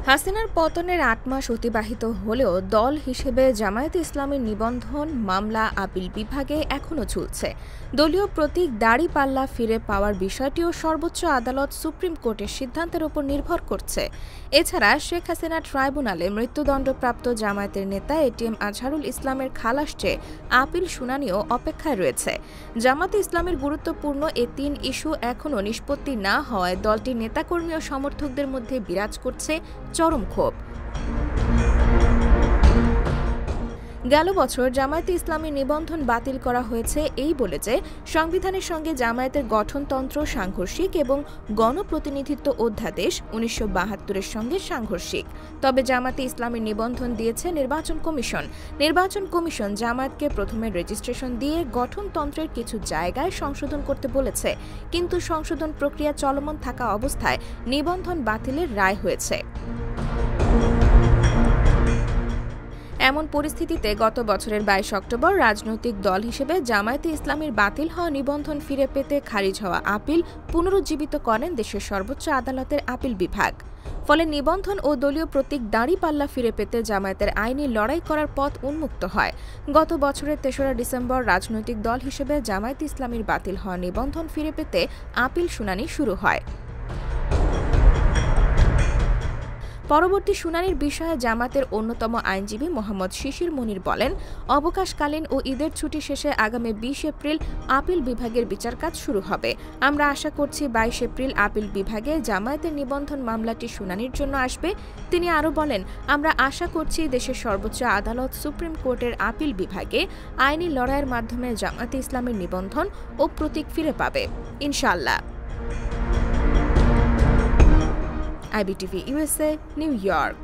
হাসিনার পতনের ৮ মাস অতিবাহিত হলেও দল হিসেবে জামায়াতে ইসলামীর নিবন্ধন মামলা আপিল বিভাগে এখনও ঝুলছে। দলীয় প্রতীক দাড়িপাল্লা ফিরে পাওয়ার বিষয়টিও সর্বোচ্চ আদালত সুপ্রিম কোর্টের সিদ্ধান্তের উপর নির্ভর করছে। এছাড়া শেখ হাসিনা ট্রাইব্যুনালে মৃত্যুদণ্ডপ্রাপ্ত জামায়াতের নেতা এটিএম আজহারুল ইসলামের খালাস চেয়ে আপিল শুনানিও অপেক্ষায় রয়েছে। জামায়াতে ইসলামের গুরুত্বপূর্ণ এ ৩ ইস্যু এখনও নিষ্পত্তি না হওয়ায় দলটির নেতাকর্মী ও সমর্থকদের মধ্যে বিরাজ করছে চরম ক্ষোভ। গেল বছর জামায়াতে ইসলামী নিবন্ধন বাতিল করা হয়েছে এই বলে যে সংবিধানের সঙ্গে জামায়াতের গঠনতন্ত্র সাংঘর্ষিক এবং গণপ্রতিনিধিত্ব অধ্যাদেশ ১৯৭২-এর সঙ্গে সাংঘর্ষিক। তবে জামায়াতে ইসলামী নিবন্ধন দিয়েছে নির্বাচন কমিশন জামায়াতকে প্রথমে রেজিস্ট্রেশন দিয়ে গঠনতন্ত্রের কিছু জায়গায় সংশোধন করতে বলেছে, কিন্তু সংশোধন প্রক্রিয়া চলমান থাকা অবস্থায় নিবন্ধন বাতিলের রায় হয়েছে। এমন পরিস্থিতিতে গত বছরের ২২ অক্টোবর রাজনৈতিক দল হিসেবে জামায়াতে ইসলামীর বাতিল হওয়া নিবন্ধন ফিরে পেতে খারিজ হওয়া আপিল পুনরুজ্জীবিত করেন দেশের সর্বোচ্চ আদালতের আপিল বিভাগ। ফলে নিবন্ধন ও দলীয় প্রতীক দাড়িপাল্লা ফিরে পেতে জামায়াতের আইনি লড়াই করার পথ উন্মুক্ত হয়। গত বছরের ৩রা ডিসেম্বর রাজনৈতিক দল হিসেবে জামায়াতে ইসলামীর বাতিল হওয়া নিবন্ধন ফিরে পেতে আপিল শুনানি শুরু হয়। পরবর্তী শুনানির বিষয়ে জামায়াতের অন্যতম আইনজীবী মোহাম্মদ শিশির মনির বলেন, অবকাশকালীন ও ঈদের ছুটি শেষে আগামী ২০ এপ্রিল আপিল বিভাগের বিচারকাজ শুরু হবে। আমরা আশা করছি ২২ এপ্রিল আপিল বিভাগে জামায়াতের নিবন্ধন মামলাটি শুনানির জন্য আসবে। তিনি আরও বলেন, আমরা আশা করছি দেশের সর্বোচ্চ আদালত সুপ্রিম কোর্টের আপিল বিভাগে আইনি লড়াইয়ের মাধ্যমে জামায়াতে ইসলামের নিবন্ধন ও প্রতীক ফিরে পাবে ইনশাআল্লাহ। IBTV USA, New York।